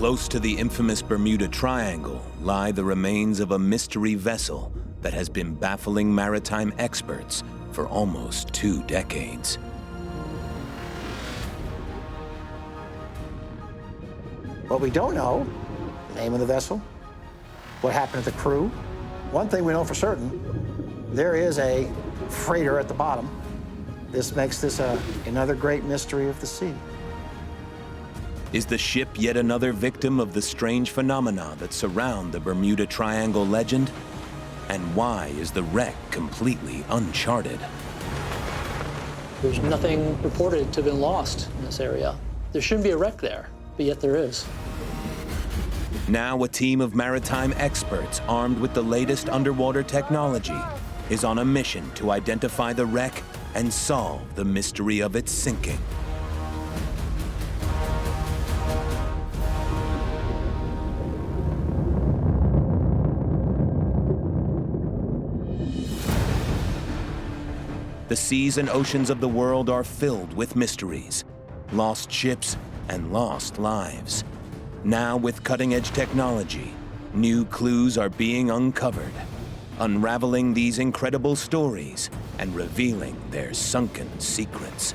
Close to the infamous Bermuda Triangle lie the remains of a mystery vessel that has been baffling maritime experts for almost 2 decades. What we don't know, the name of the vessel, what happened to the crew. One thing we know for certain, there is a freighter at the bottom. This makes this another great mystery of the sea. Is the ship yet another victim of the strange phenomena that surround the Bermuda Triangle legend? And why is the wreck completely uncharted? There's nothing reported to have been lost in this area. There shouldn't be a wreck there, but yet there is. Now a team of maritime experts armed with the latest underwater technology is on a mission to identify the wreck and solve the mystery of its sinking. The seas and oceans of the world are filled with mysteries, lost ships and lost lives. Now with cutting-edge technology, new clues are being uncovered, unraveling these incredible stories and revealing their sunken secrets.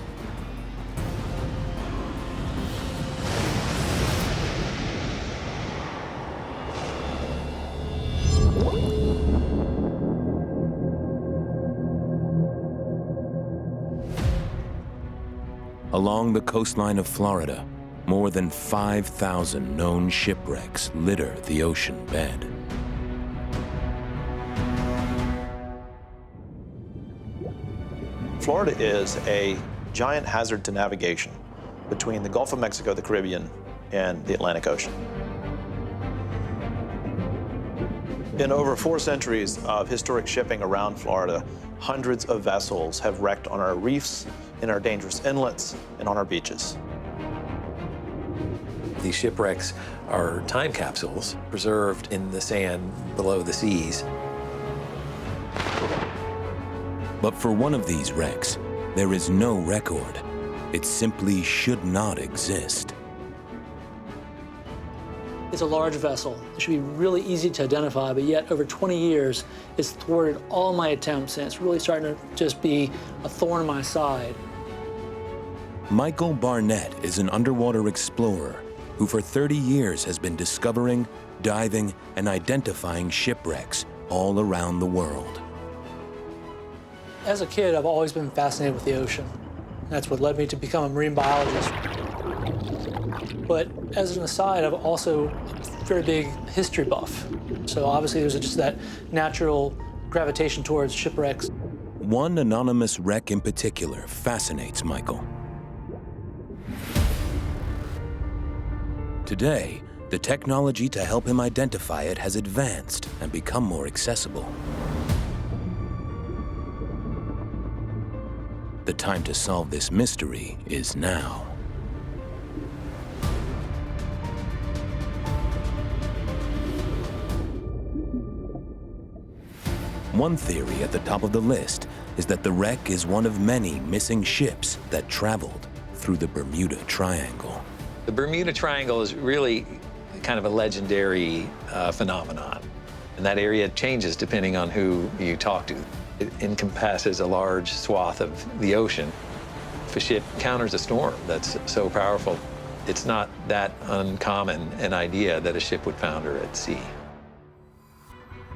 Along the coastline of Florida, more than 5,000 known shipwrecks litter the ocean bed. Florida is a giant hazard to navigation between the Gulf of Mexico, the Caribbean, and the Atlantic Ocean. In over 4 centuries of historic shipping around Florida, hundreds of vessels have wrecked on our reefs, in our dangerous inlets, and on our beaches. These shipwrecks are time capsules preserved in the sand below the seas. But for one of these wrecks, there is no record. It simply should not exist. It's a large vessel. It should be really easy to identify, but yet over 20 years, it's thwarted all my attempts, and it's really starting to just be a thorn in my side. Michael Barnett is an underwater explorer who for 30 years has been discovering, diving, and identifying shipwrecks all around the world. As a kid, I've always been fascinated with the ocean. That's what led me to become a marine biologist. But as an aside, I'm also a very big history buff. So obviously there's just that natural gravitation towards shipwrecks. One anonymous wreck in particular fascinates Michael. Today, the technology to help him identify it has advanced and become more accessible. The time to solve this mystery is now. One theory at the top of the list is that the wreck is one of many missing ships that traveled through the Bermuda Triangle. The Bermuda Triangle is really kind of a legendary phenomenon, and that area changes depending on who you talk to. It encompasses a large swath of the ocean. If a ship counters a storm that's so powerful, it's not that uncommon an idea that a ship would founder at sea.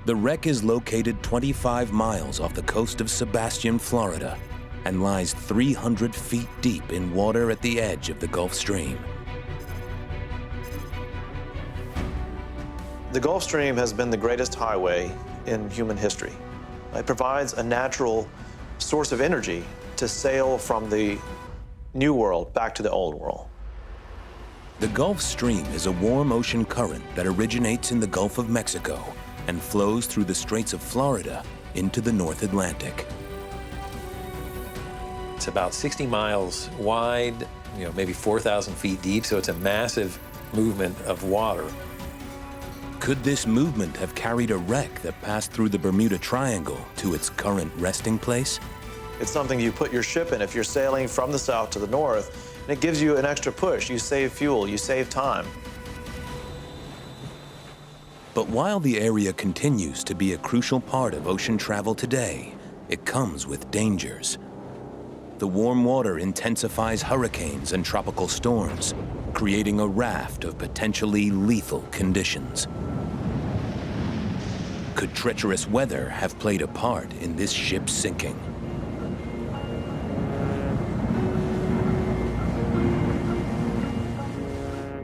The wreck is located 25 miles off the coast of Sebastian, Florida, and lies 300 feet deep in water at the edge of the Gulf Stream. The Gulf Stream has been the greatest highway in human history. It provides a natural source of energy to sail from the New World back to the Old World. The Gulf Stream is a warm ocean current that originates in the Gulf of Mexico and flows through the Straits of Florida into the North Atlantic. It's about 60 miles wide, maybe 4,000 feet deep, so it's a massive movement of water. Could this movement have carried a wreck that passed through the Bermuda Triangle to its current resting place? It's something you put your ship in if you're sailing from the south to the north, and it gives you an extra push. You save fuel, you save time. But while the area continues to be a crucial part of ocean travel today, it comes with dangers. The warm water intensifies hurricanes and tropical storms, creating a raft of potentially lethal conditions. Could treacherous weather have played a part in this ship's sinking?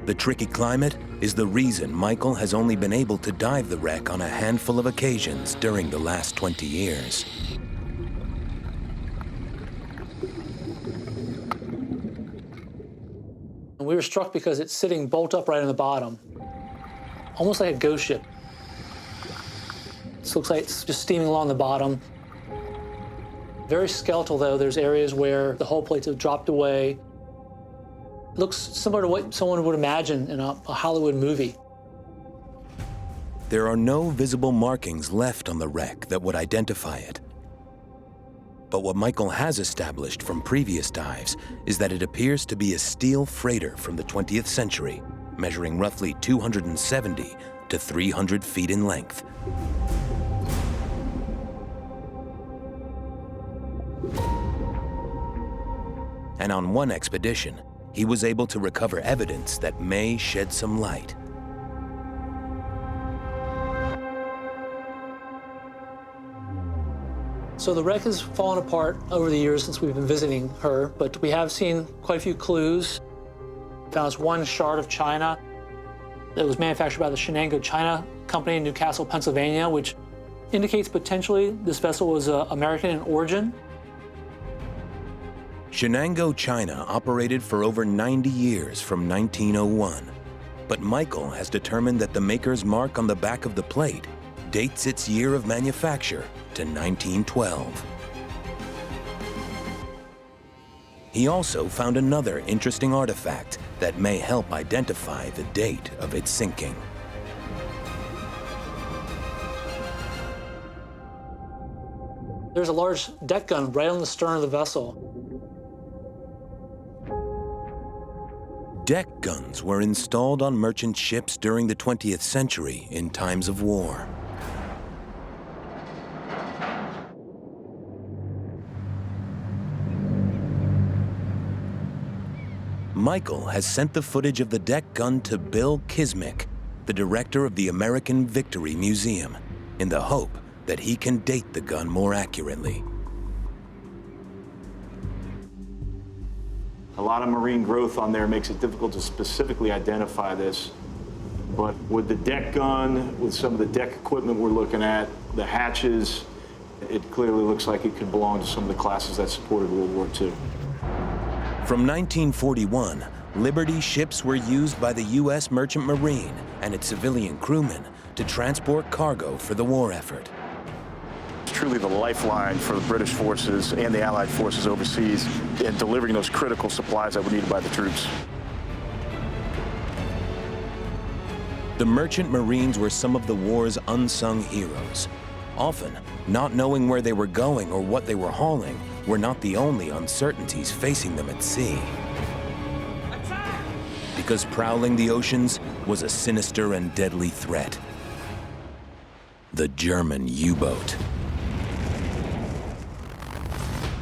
The tricky climate is the reason Michael has only been able to dive the wreck on a handful of occasions during the last 20 years. We were struck because it's sitting bolt upright on the bottom, almost like a ghost ship. This looks like it's just steaming along the bottom. Very skeletal, though. There's areas where the hull plates have dropped away. It looks similar to what someone would imagine in a Hollywood movie. There are no visible markings left on the wreck that would identify it. But what Michael has established from previous dives is that it appears to be a steel freighter from the 20th century, measuring roughly 270 to 300 feet in length. And on one expedition, he was able to recover evidence that may shed some light. So the wreck has fallen apart over the years since we've been visiting her, but we have seen quite a few clues. Found this one shard of china that was manufactured by the Shenango China Company in Newcastle, Pennsylvania, which indicates potentially this vessel was American in origin. Shenango China operated for over 90 years from 1901, but Michael has determined that the maker's mark on the back of the plate dates its year of manufacture to 1912. He also found another interesting artifact that may help identify the date of its sinking. There's a large deck gun right on the stern of the vessel. Deck guns were installed on merchant ships during the 20th century in times of war. Michael has sent the footage of the deck gun to Bill Kismick, the director of the American Victory Museum, in the hope that he can date the gun more accurately. A lot of marine growth on there makes it difficult to specifically identify this. But with the deck gun, with some of the deck equipment we're looking at, the hatches, it clearly looks like it could belong to some of the classes that supported World War II. From 1941, Liberty ships were used by the U.S. Merchant Marine and its civilian crewmen to transport cargo for the war effort. It's truly the lifeline for the British forces and the Allied forces overseas in delivering those critical supplies that were needed by the troops. The Merchant Marines were some of the war's unsung heroes. Often, not knowing where they were going or what they were hauling were not the only uncertainties facing them at sea. Because prowling the oceans was a sinister and deadly threat. The German U-boat.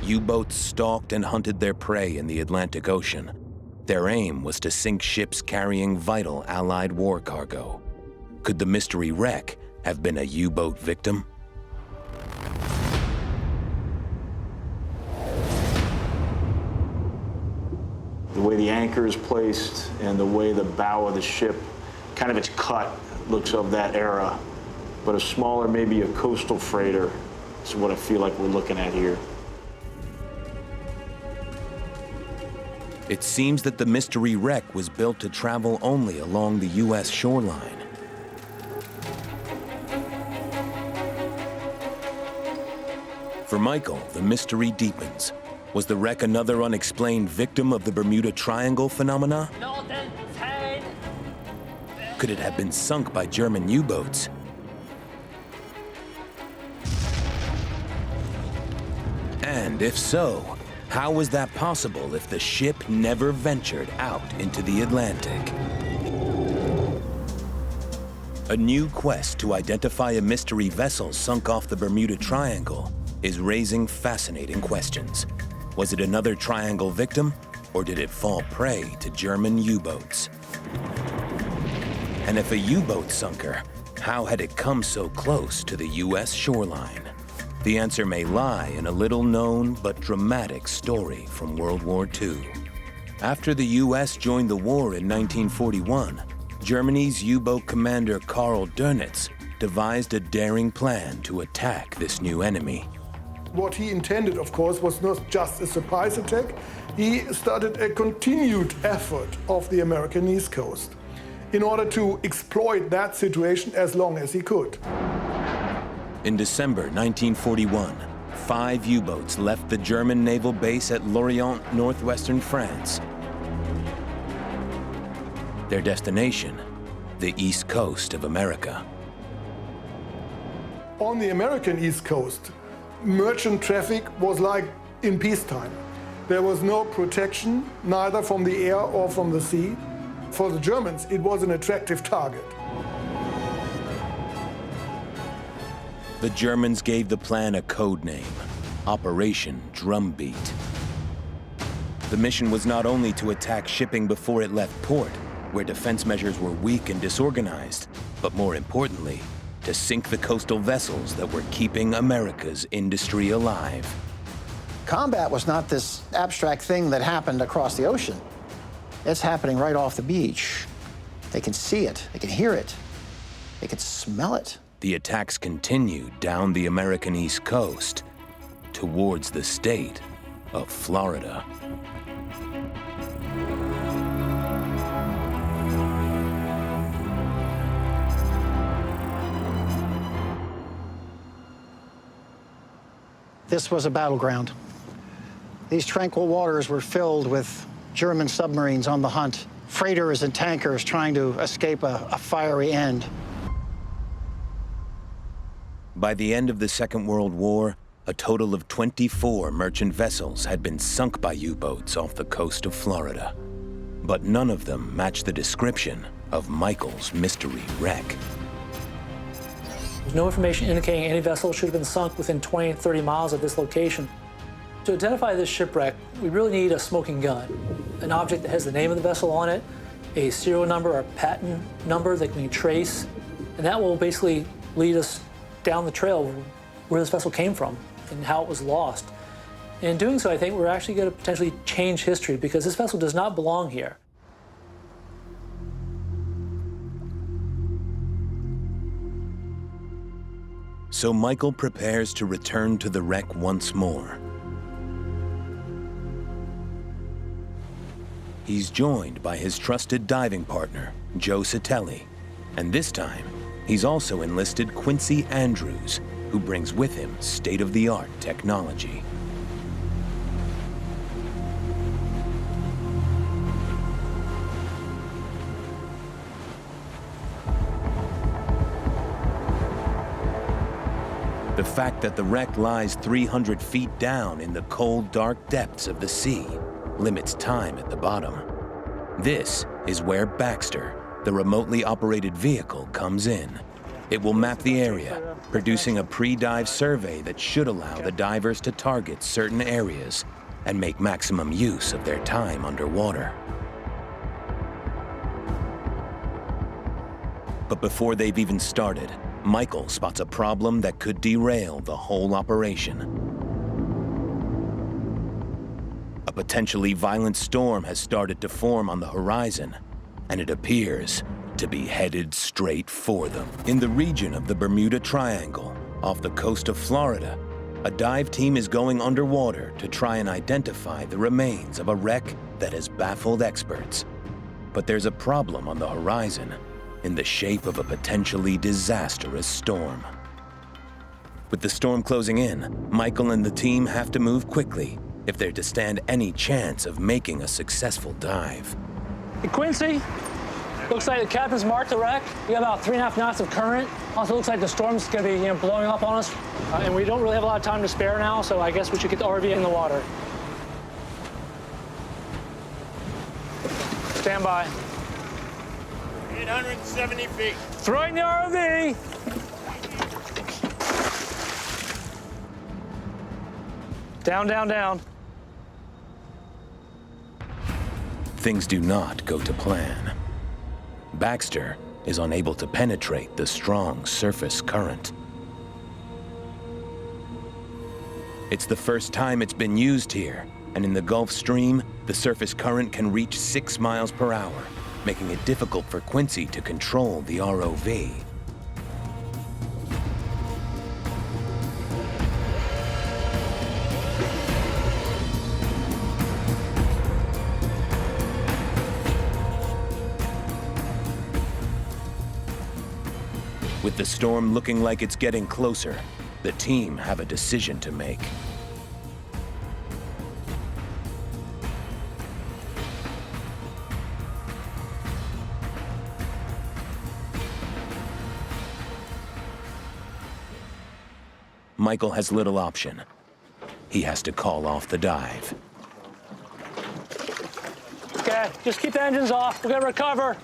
U-boats stalked and hunted their prey in the Atlantic Ocean. Their aim was to sink ships carrying vital Allied war cargo. Could the mystery wreck have been a U-boat victim? The way the anchor is placed and the way the bow of the ship, kind of its cut, looks of that era. But a smaller, maybe a coastal freighter is what I feel like we're looking at here. It seems that the mystery wreck was built to travel only along the U.S. shoreline. For Michael, the mystery deepens. Was the wreck another unexplained victim of the Bermuda Triangle phenomena? Could it have been sunk by German U-boats? And if so, how was that possible if the ship never ventured out into the Atlantic? A new quest to identify a mystery vessel sunk off the Bermuda Triangle is raising fascinating questions. Was it another triangle victim, or did it fall prey to German U-boats? And if a U-boat sunker, how had it come so close to the U.S. shoreline? The answer may lie in a little-known but dramatic story from World War II. After the U.S. joined the war in 1941, Germany's U-boat commander Karl Dönitz devised a daring plan to attack this new enemy. What he intended, of course, was not just a surprise attack. He started a continued effort of the American East Coast in order to exploit that situation as long as he could. In December 1941, 5 U-boats left the German naval base at Lorient, northwestern France. Their destination, the east coast of America. On the American East Coast, merchant traffic was like in peacetime. There was no protection, neither from the air or from the sea. For the Germans, it was an attractive target. The Germans gave the plan a code name, Operation Drumbeat. The mission was not only to attack shipping before it left port, where defense measures were weak and disorganized, but more importantly, to sink the coastal vessels that were keeping America's industry alive. Combat was not this abstract thing that happened across the ocean. It's happening right off the beach. They can see it, they can hear it, they can smell it. The attacks continued down the American East Coast towards the state of Florida. This was a battleground. These tranquil waters were filled with German submarines on the hunt, freighters and tankers trying to escape a fiery end. By the end of the Second World War, a total of 24 merchant vessels had been sunk by U-boats off the coast of Florida. But none of them matched the description of Michael's mystery wreck. There's no information indicating any vessel should have been sunk within 20 to 30 miles of this location. To identify this shipwreck, we really need a smoking gun, an object that has the name of the vessel on it, a serial number or patent number that we can trace, and that will basically lead us down the trail where this vessel came from and how it was lost. And in doing so, I think we're actually going to potentially change history because this vessel does not belong here. So Michael prepares to return to the wreck once more. He's joined by his trusted diving partner, Joe Satelli, and this time, he's also enlisted Quincy Andrews, who brings with him state-of-the-art technology. The fact that the wreck lies 300 feet down in the cold, dark depths of the sea limits time at the bottom. This is where Baxter, the remotely operated vehicle, comes in. It will map the area, producing a pre-dive survey that should allow the divers to target certain areas and make maximum use of their time underwater. But before they've even started, Michael spots a problem that could derail the whole operation. A potentially violent storm has started to form on the horizon, and it appears to be headed straight for them. In the region of the Bermuda Triangle, off the coast of Florida, a dive team is going underwater to try and identify the remains of a wreck that has baffled experts. But there's a problem on the horizon in the shape of a potentially disastrous storm. With the storm closing in, Michael and the team have to move quickly if they're to stand any chance of making a successful dive. Hey, Quincy, looks like the captain's marked the wreck. We got about 3.5 knots of current. Also looks like the storm's gonna be blowing up on us. And we don't really have a lot of time to spare now, so I guess we should get the RV in the water. Stand by. 870 feet. Throwing the ROV. Down, down, down. Things do not go to plan. Baxter is unable to penetrate the strong surface current. It's the first time it's been used here, and in the Gulf Stream, the surface current can reach 6 miles per hour, making it difficult for Quincy to control the ROV. With the storm looking like it's getting closer, the team have a decision to make. Michael has little option. He has to call off the dive. Okay, just keep the engines off. We're gonna recover.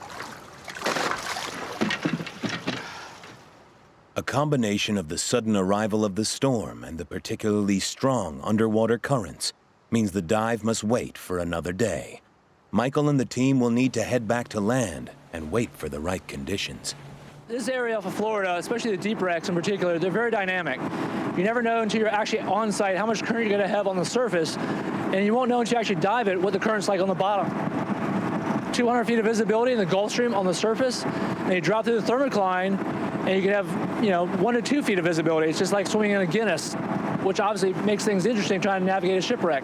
A combination of the sudden arrival of the storm and the particularly strong underwater currents means the dive must wait for another day. Michael and the team will need to head back to land and wait for the right conditions. This area off of Florida, especially the deep wrecks in particular, they're very dynamic. You never know until you're actually on site how much current you're gonna have on the surface, and you won't know until you actually dive it what the current's like on the bottom. 200 feet of visibility in the Gulf Stream on the surface, and you drop through the thermocline, and you can have, 1 to 2 feet of visibility. It's just like swimming in a Guinness, which obviously makes things interesting trying to navigate a shipwreck.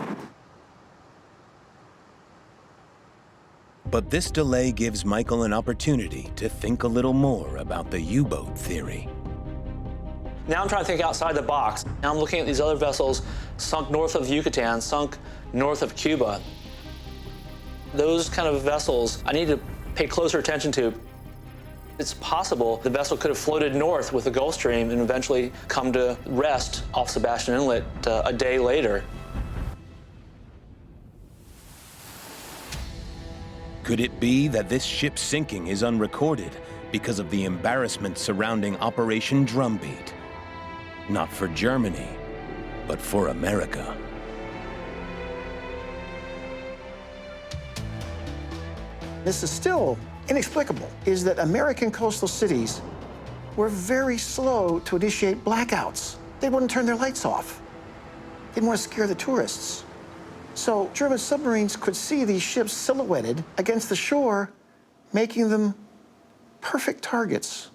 But this delay gives Michael an opportunity to think a little more about the U-boat theory. Now I'm trying to think outside the box. Now I'm looking at these other vessels sunk north of Yucatan, sunk north of Cuba. Those kind of vessels I need to pay closer attention to. It's possible the vessel could have floated north with the Gulf Stream and eventually come to rest off Sebastian Inlet a day later. Could it be that this ship's sinking is unrecorded because of the embarrassment surrounding Operation Drumbeat? Not for Germany, but for America. This is still inexplicable, is that American coastal cities were very slow to initiate blackouts. They wouldn't turn their lights off. They didn't want to scare the tourists. So German submarines could see these ships silhouetted against the shore, making them perfect targets.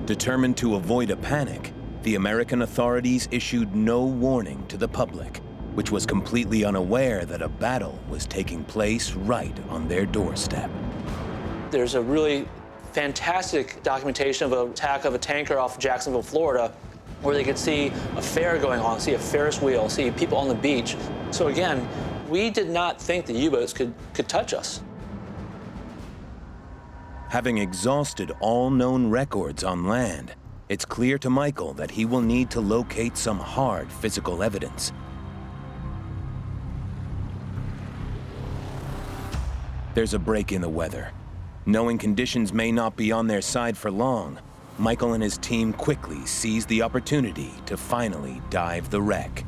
Determined to avoid a panic, the American authorities issued no warning to the public, which was completely unaware that a battle was taking place right on their doorstep. There's a really fantastic documentation of an attack of a tanker off Jacksonville, Florida, where they could see a fair going on, see a Ferris wheel, see people on the beach. So again, we did not think the U-boats could touch us. Having exhausted all known records on land, it's clear to Michael that he will need to locate some hard physical evidence. There's a break in the weather. Knowing conditions may not be on their side for long, Michael and his team quickly seize the opportunity to finally dive the wreck.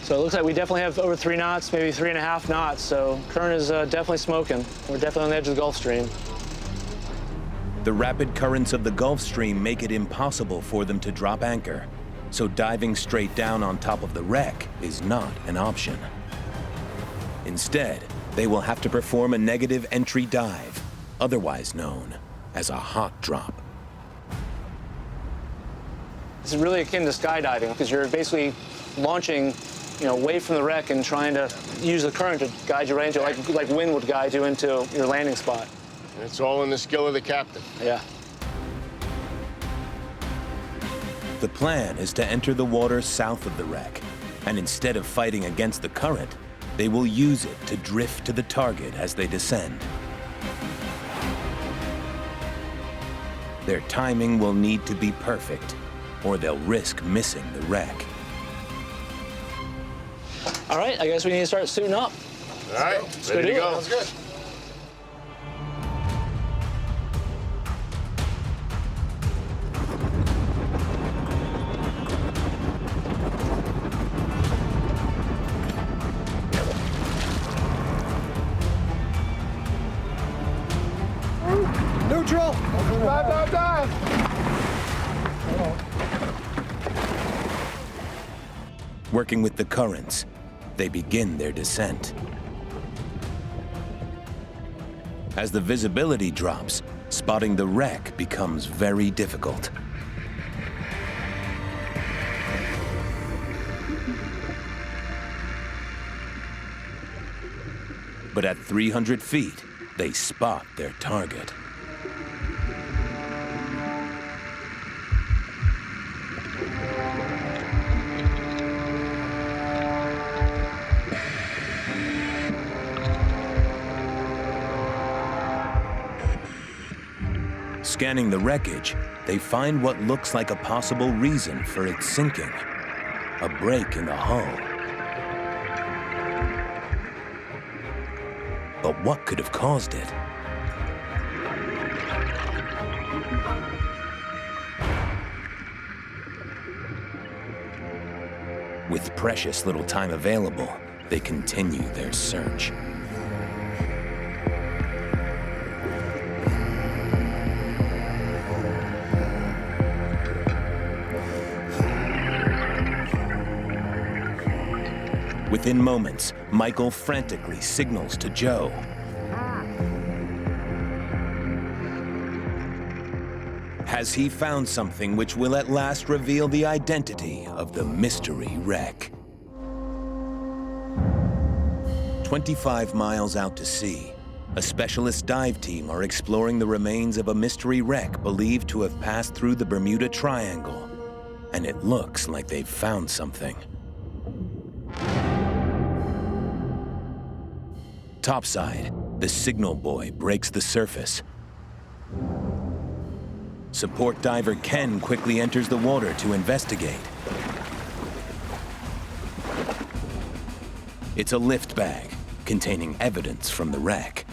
So it looks like we definitely have over 3 knots, maybe 3.5 knots. So current is definitely smoking. We're definitely on the edge of the Gulf Stream. The rapid currents of the Gulf Stream make it impossible for them to drop anchor, so diving straight down on top of the wreck is not an option. Instead, they will have to perform a negative entry dive, otherwise known as a hot drop. This is really akin to skydiving because you're basically launching, away from the wreck and trying to use the current to guide you right into, like wind would guide you into your landing spot. And it's all in the skill of the captain. Yeah. The plan is to enter the water south of the wreck, and instead of fighting against the current, they will use it to drift to the target as they descend. Their timing will need to be perfect, or they'll risk missing the wreck. All right, I guess we need to start suiting up. All right, ready to go. Sounds good. Neutral. Dive, dive, dive. Working with the currents, they begin their descent. As the visibility drops, spotting the wreck becomes very difficult. But at 300 feet, they spot their target. Scanning the wreckage, they find what looks like a possible reason for its sinking: a break in the hull. But what could have caused it? With precious little time available, they continue their search. Within moments, Michael frantically signals to Joe. Has he found something which will at last reveal the identity of the mystery wreck? 25 miles out to sea, a specialist dive team are exploring the remains of a mystery wreck believed to have passed through the Bermuda Triangle. And it looks like they've found something. Topside, the signal buoy breaks the surface. Support diver Ken quickly enters the water to investigate. It's a lift bag containing evidence from the wreck.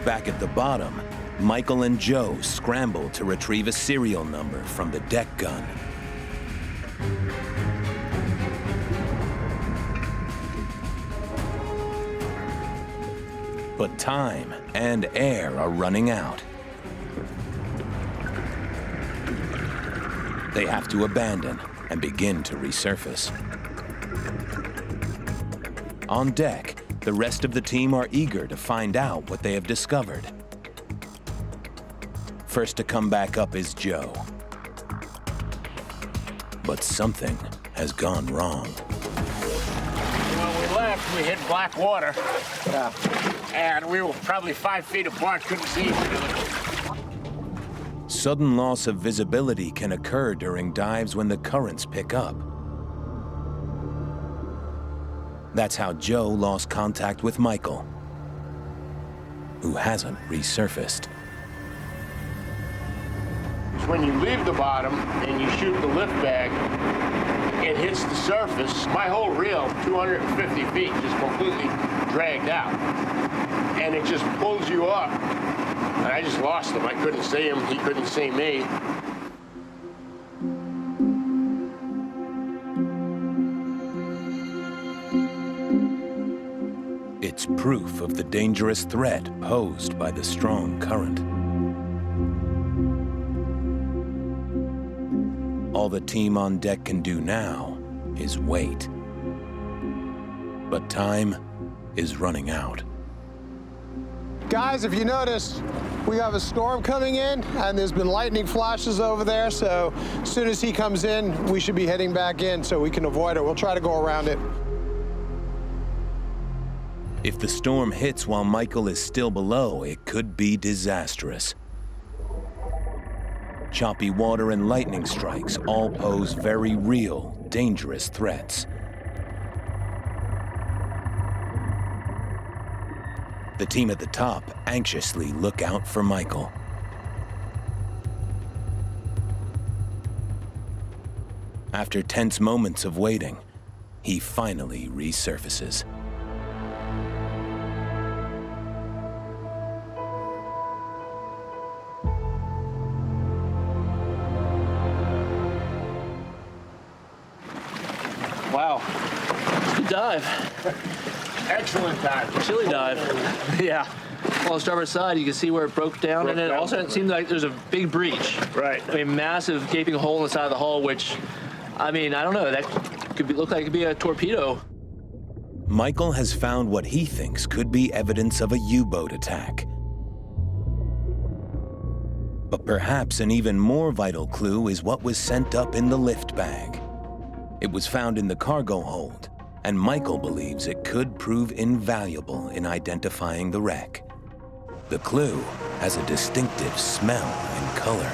Back at the bottom, Michael and Joe scramble to retrieve a serial number from the deck gun. But time and air are running out. They have to abandon and begin to resurface. On deck, the rest of the team are eager to find out what they have discovered. First to come back up is Joe. But something has gone wrong. When we left, we hit black water. Yeah. And we were probably 5 feet apart, couldn't see each other. Sudden loss of visibility can occur during dives when the currents pick up. That's how Joe lost contact with Michael, who hasn't resurfaced. When you leave the bottom and you shoot the lift bag, it hits the surface. My whole reel, 250 feet, just completely dragged out. And it just pulls you up. And I just lost him. I couldn't see him. He couldn't see me. It's proof of the dangerous threat posed by the strong current. All the team on deck can do now is wait. But time is running out. Guys, if you notice, we have a storm coming in, and there's been lightning flashes over there, so as soon as he comes in, we should be heading back in so we can avoid it. We'll try to go around it. If the storm hits while Michael is still below, it could be disastrous. Choppy water and lightning strikes all pose very real, dangerous threats. The team at the top anxiously look out for Michael. After tense moments of waiting, he finally resurfaces. Wow, good dive. Excellent dive. Chilly dive. Yeah. On the starboard side, you can see where it broke down, and then also it seems like there's a big breach. Right. I mean, massive gaping hole in the side of the hull, which, I mean, I don't know, that could be, look like it could be a torpedo. Michael has found what he thinks could be evidence of a U-boat attack. But perhaps an even more vital clue is what was sent up in the lift bag. It was found in the cargo hold, and Michael believes it could prove invaluable in identifying the wreck. The clue has a distinctive smell and color.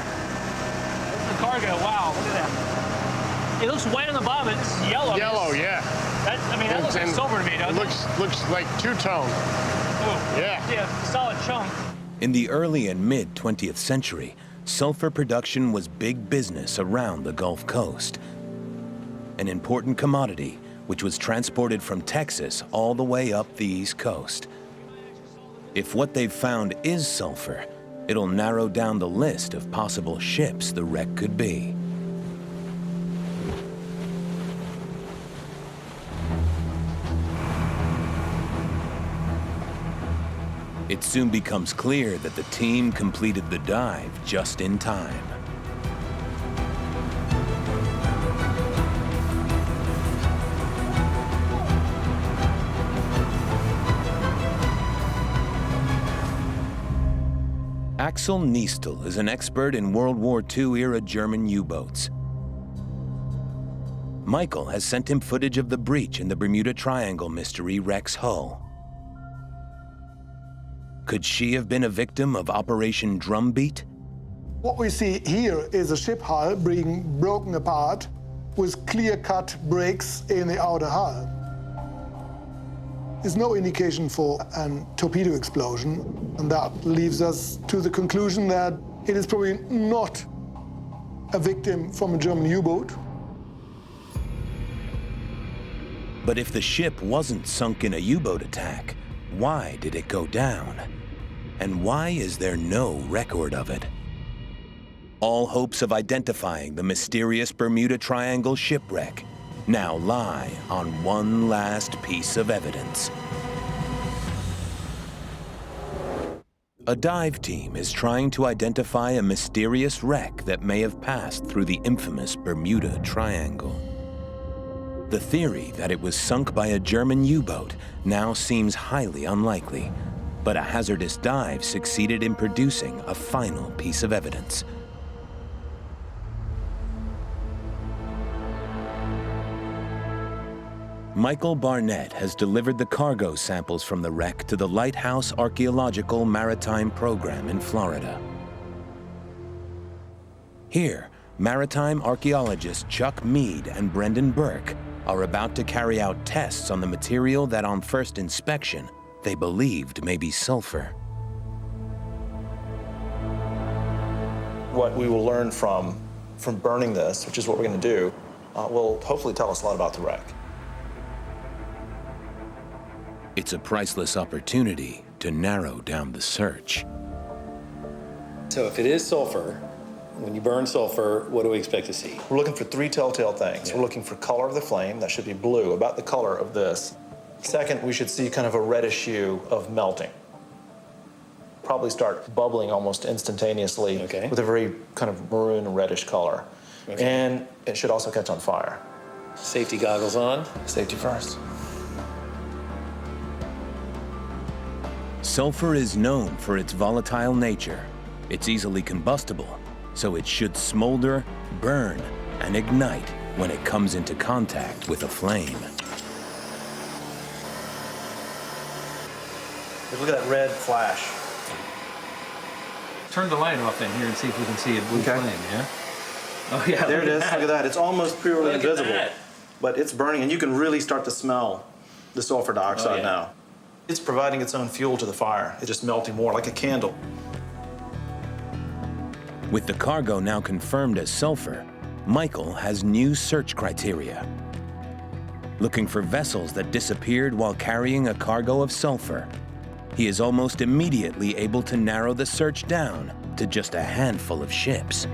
The cargo, wow, look at that. It looks white on the bottom, it's yellow. Yellow, yeah. That, I mean, that looks like silver to me, doesn't it? Looks like two-tone. Oh, Yeah. Yeah, solid chunk. In the early and mid-20th century, sulfur production was big business around the Gulf Coast. An important commodity which was transported from Texas all the way up the East Coast. If what they've found is sulfur, it'll narrow down the list of possible ships the wreck could be. It soon becomes clear that the team completed the dive just in time. Axel Niestel is an expert in World War II-era German U-boats. Michael has sent him footage of the breach in the Bermuda Triangle mystery wreck's hull. Could she have been a victim of Operation Drumbeat? What we see here is a ship hull being broken apart with clear-cut breaks in the outer hull. There's no indication for a torpedo explosion, and that leaves us to the conclusion that it is probably not a victim from a German U-boat. But if the ship wasn't sunk in a U-boat attack, why did it go down? And why is there no record of it? All hopes of identifying the mysterious Bermuda Triangle shipwreck now lie on one last piece of evidence. A dive team is trying to identify a mysterious wreck that may have passed through the infamous Bermuda Triangle. The theory that it was sunk by a German U-boat now seems highly unlikely, but a hazardous dive succeeded in producing a final piece of evidence. Michael Barnett has delivered the cargo samples from the wreck to the Lighthouse Archaeological Maritime Program in Florida. Here, maritime archaeologists Chuck Mead and Brendan Burke are about to carry out tests on the material that on first inspection they believed may be sulfur. What we will learn from burning this, which is what we're going to do, will hopefully tell us a lot about the wreck. It's a priceless opportunity to narrow down the search. So if it is sulfur, when you burn sulfur, what do we expect to see? We're looking for three telltale things. Yeah. We're looking for color of the flame, that should be blue, about the color of this. Second, we should see kind of a reddish hue of melting. Probably start bubbling almost instantaneously with a very kind of maroon reddish color. Okay. And it should also catch on fire. Safety goggles on. Safety first. Sulfur is known for its volatile nature. It's easily combustible, so it should smolder, burn, and ignite when it comes into contact with a flame. Look at that red flash. Turn the light off in here and see if we can see a blue flame, yeah? Oh, yeah. There it is. Look at that. It's almost purely invisible. That. But it's burning, and you can really start to smell the sulfur dioxide now. It's providing its own fuel to the fire. It's just melting more like a candle. With the cargo now confirmed as sulfur, Michael has new search criteria. Looking for vessels that disappeared while carrying a cargo of sulfur, he is almost immediately able to narrow the search down to just a handful of ships.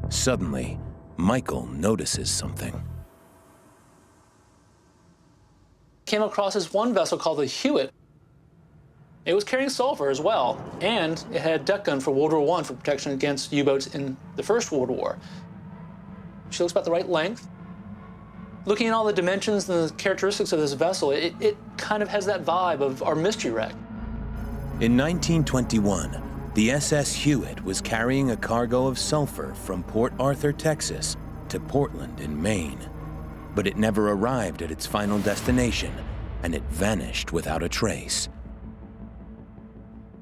Suddenly, Michael notices something. Came across this one vessel called the Hewitt. It was carrying sulfur as well, and it had a deck gun for World War I for protection against U-boats in the First World War. She looks about the right length. Looking at all the dimensions and the characteristics of this vessel, it kind of has that vibe of our mystery wreck. In 1921, the SS Hewitt was carrying a cargo of sulfur from Port Arthur, Texas, to Portland in Maine. But it never arrived at its final destination, and it vanished without a trace.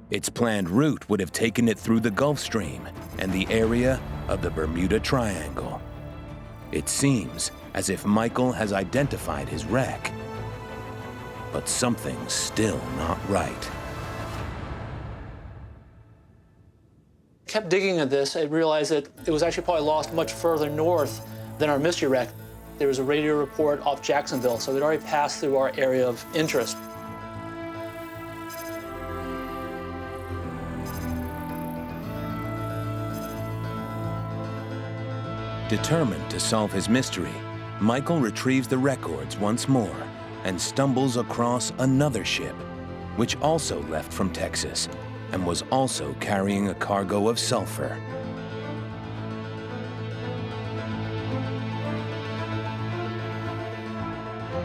Its planned route would have taken it through the Gulf Stream and the area of the Bermuda Triangle. It seems as if Michael has identified his wreck, but something's still not right. Kept digging at this, I realized that it was actually probably lost much further north than our mystery wreck. There was a radio report off Jacksonville, so they'd already passed through our area of interest. Determined to solve his mystery, Michael retrieves the records once more and stumbles across another ship, which also left from Texas and was also carrying a cargo of sulfur.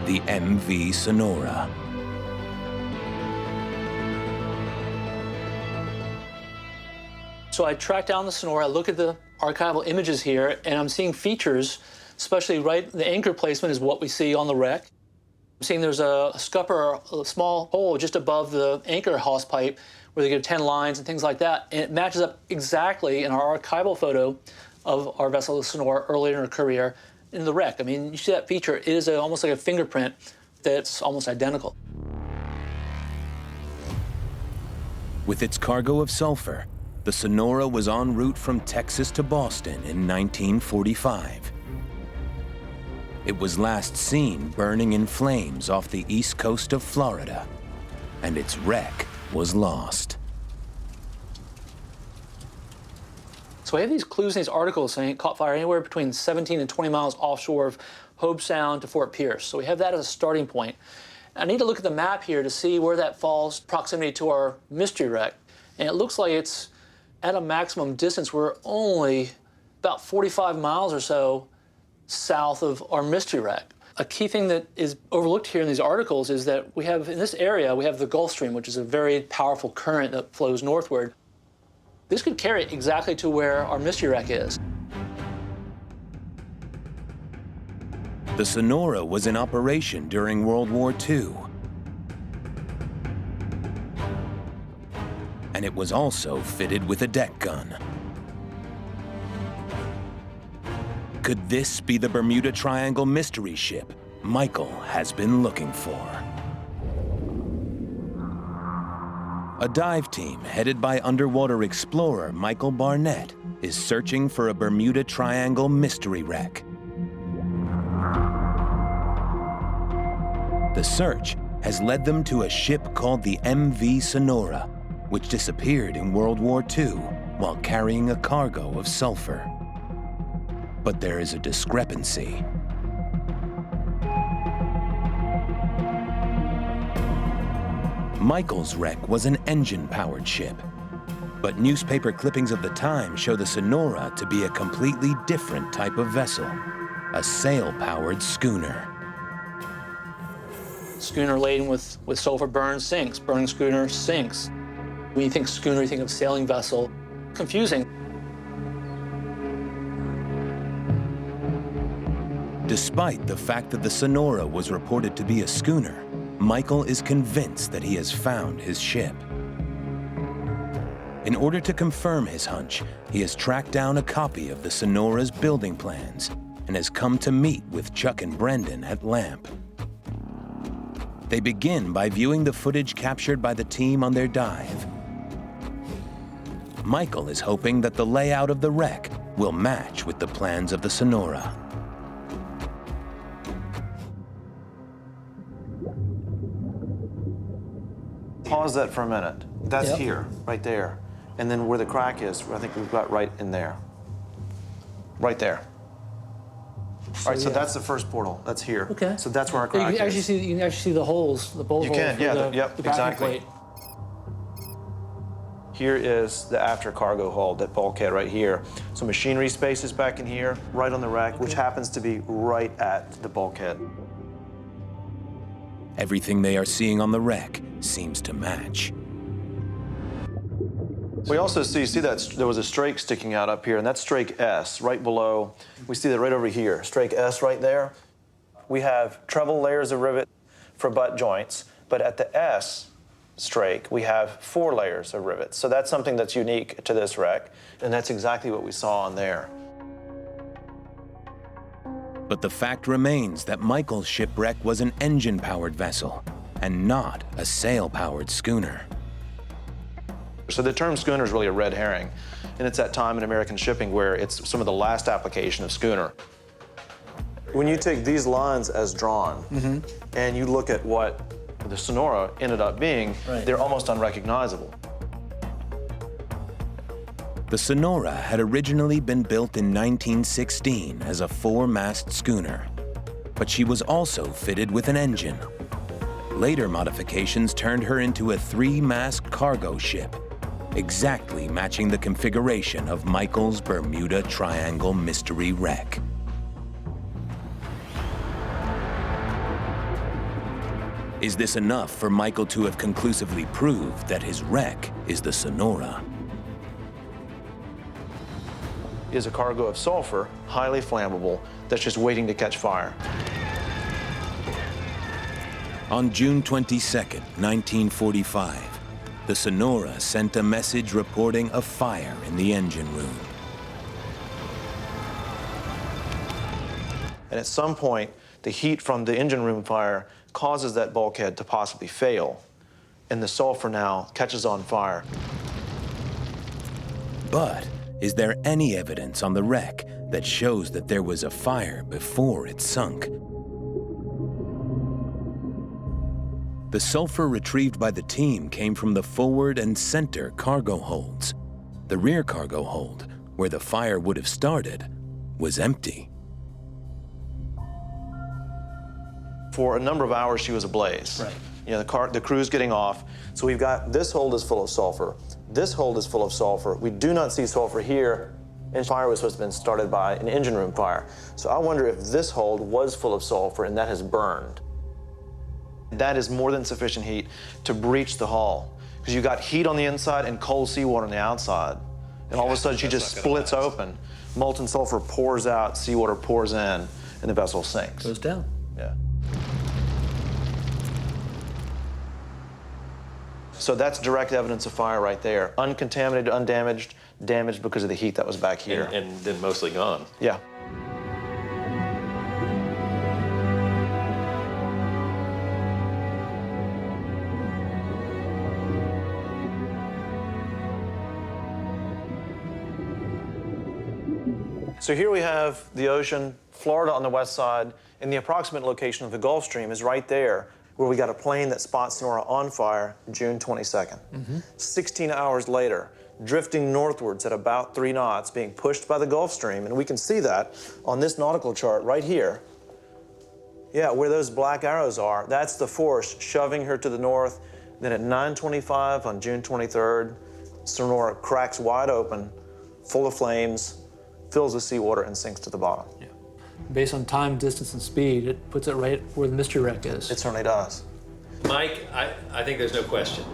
The MV Sonora. So I tracked down the Sonora, I look at the archival images here, and I'm seeing features, especially right, the anchor placement is what we see on the wreck. I'm seeing there's a scupper, a small hole just above the anchor hawse pipe where they give 10 lines and things like that. And it matches up exactly in our archival photo of our vessel, the Sonora, earlier in her career in the wreck. I mean, you see that feature, it is almost like a fingerprint that's almost identical. With its cargo of sulfur, the Sonora was en route from Texas to Boston in 1945. It was last seen burning in flames off the east coast of Florida, and its wreck was lost. So I have these clues in these articles saying it caught fire anywhere between 17 and 20 miles offshore of Hobe Sound to Fort Pierce. So we have that as a starting point. I need to look at the map here to see where that falls proximity to our mystery wreck. And it looks like it's at a maximum distance. We're only about 45 miles or so south of our mystery wreck. A key thing that is overlooked here in these articles is that we have, in this area, we have the Gulf Stream, which is a very powerful current that flows northward. This could carry it exactly to where our mystery wreck is. The Sonora was in operation during World War II. And it was also fitted with a deck gun. Could this be the Bermuda Triangle mystery ship Michael has been looking for? A dive team headed by underwater explorer Michael Barnett is searching for a Bermuda Triangle mystery wreck. The search has led them to a ship called the MV Sonora, which disappeared in World War II while carrying a cargo of sulfur. But there is a discrepancy. Michael's wreck was an engine-powered ship, but newspaper clippings of the time show the Sonora to be a completely different type of vessel, a sail-powered schooner. Schooner laden with sulfur burns sinks. Burning schooner sinks. When you think schooner, you think of sailing vessel. Confusing. Despite the fact that the Sonora was reported to be a schooner, Michael is convinced that he has found his ship. In order to confirm his hunch, he has tracked down a copy of the Sonora's building plans and has come to meet with Chuck and Brendan at LAMP. They begin by viewing the footage captured by the team on their dive. Michael is hoping that the layout of the wreck will match with the plans of the Sonora. Pause that for a minute. That's Yep. here, right there. And then where the crack is, I think we've got right in there. Right there. All right, so yeah. that's the first portal. That's here. Okay. So that's where our You crack can actually is. see the holes, the bolt You holes. can, for yeah, the, yep, the backing exactly. plate. Here is the after cargo hold, that bulkhead right here. So machinery space is back in here, right on the rack, which happens to be right at the bulkhead. Everything they are seeing on the wreck seems to match. We also see that there was a strake sticking out up here, and that's strake S, right below. We see that right over here, strake S right there. We have treble layers of rivet for butt joints, but at the S strake, we have 4 layers of rivets. So that's something that's unique to this wreck, and that's exactly what we saw on there. But the fact remains that Michael's shipwreck was an engine-powered vessel and not a sail-powered schooner. So the term schooner is really a red herring, and it's that time in American shipping where it's some of the last application of schooner. When you take these lines as drawn, and you look at what the Sonora ended up being, they're almost unrecognizable. The Sonora had originally been built in 1916 as a 4-mast schooner, but she was also fitted with an engine. Later modifications turned her into a 3-mast cargo ship, exactly matching the configuration of Michael's Bermuda Triangle mystery wreck. Is this enough for Michael to have conclusively proved that his wreck is the Sonora? Is a cargo of sulfur, highly flammable, that's just waiting to catch fire. On June 22nd, 1945, the Sonora sent a message reporting a fire in the engine room. And at some point, the heat from the engine room fire causes that bulkhead to possibly fail, and the sulfur now catches on fire. But is there any evidence on the wreck that shows that there was a fire before it sunk? The sulfur retrieved by the team came from the forward and center cargo holds. The rear cargo hold, where the fire would have started, was empty. For a number of hours, she was ablaze. Right. You know, the crew's getting off. So we've got this hold is full of sulfur. This hold is full of sulfur. We do not see sulfur here, and fire was supposed to have been started by an engine room fire. So I wonder if this hold was full of sulfur and that has burned. That is more than sufficient heat to breach the hull, because you got heat on the inside and cold seawater on the outside. And all of a sudden, she just splits open. Molten sulfur pours out, seawater pours in, and the vessel sinks. Goes down. Yeah. So that's direct evidence of fire right there. Uncontaminated, undamaged, damaged because of the heat that was back here. And then mostly gone. Yeah. So here we have the ocean, Florida on the west side, and the approximate location of the Gulf Stream is right there, where we got a plane that spots Sonora on fire June 22nd. 16 hours later, drifting northwards at about 3 knots, being pushed by the Gulf Stream, and we can see that on this nautical chart right here. Yeah, where those black arrows are, that's the force shoving her to the north. Then at 9:25 on June 23rd, Sonora cracks wide open, full of flames, fills with seawater, and sinks to the bottom. Yeah. Based on time, distance, and speed, it puts it right where the mystery wreck is. It certainly does. Mike, I think there's no question.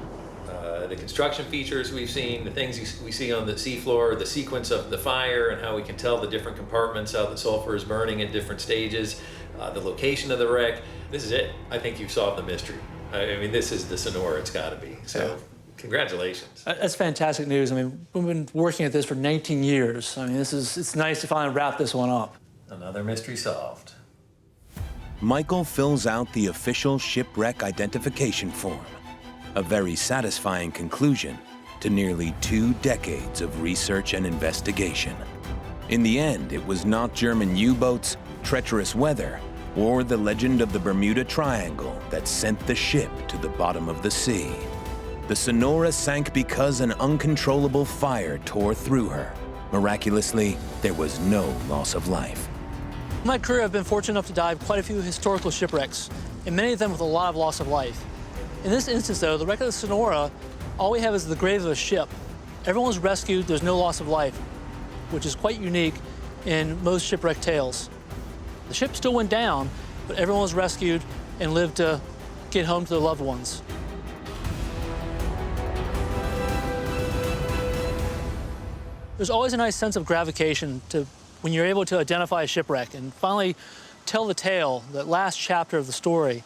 The construction features we've seen, the things we see on the seafloor, the sequence of the fire and how we can tell the different compartments, how the sulfur is burning at different stages, the location of the wreck. This is it. I think you've solved the mystery. I mean, this is the Sonora, it's got to be. So Congratulations. That's fantastic news. I mean, we've been working at this for 19 years. I mean, it's nice to finally wrap this one up. Another mystery solved. Michael fills out the official shipwreck identification form, a very satisfying conclusion to nearly 2 decades of research and investigation. In the end, it was not German U-boats, treacherous weather, or the legend of the Bermuda Triangle that sent the ship to the bottom of the sea. The Sonora sank because an uncontrollable fire tore through her. Miraculously, there was no loss of life. In my career, I've been fortunate enough to dive quite a few historical shipwrecks, and many of them with a lot of loss of life. In this instance, though, the wreck of the Sonora, all we have is the grave of a ship. Everyone was rescued, there's no loss of life, which is quite unique in most shipwreck tales. The ship still went down, but everyone was rescued and lived to get home to their loved ones. There's always a nice sense of gratification to when you're able to identify a shipwreck and finally tell the tale, that last chapter of the story,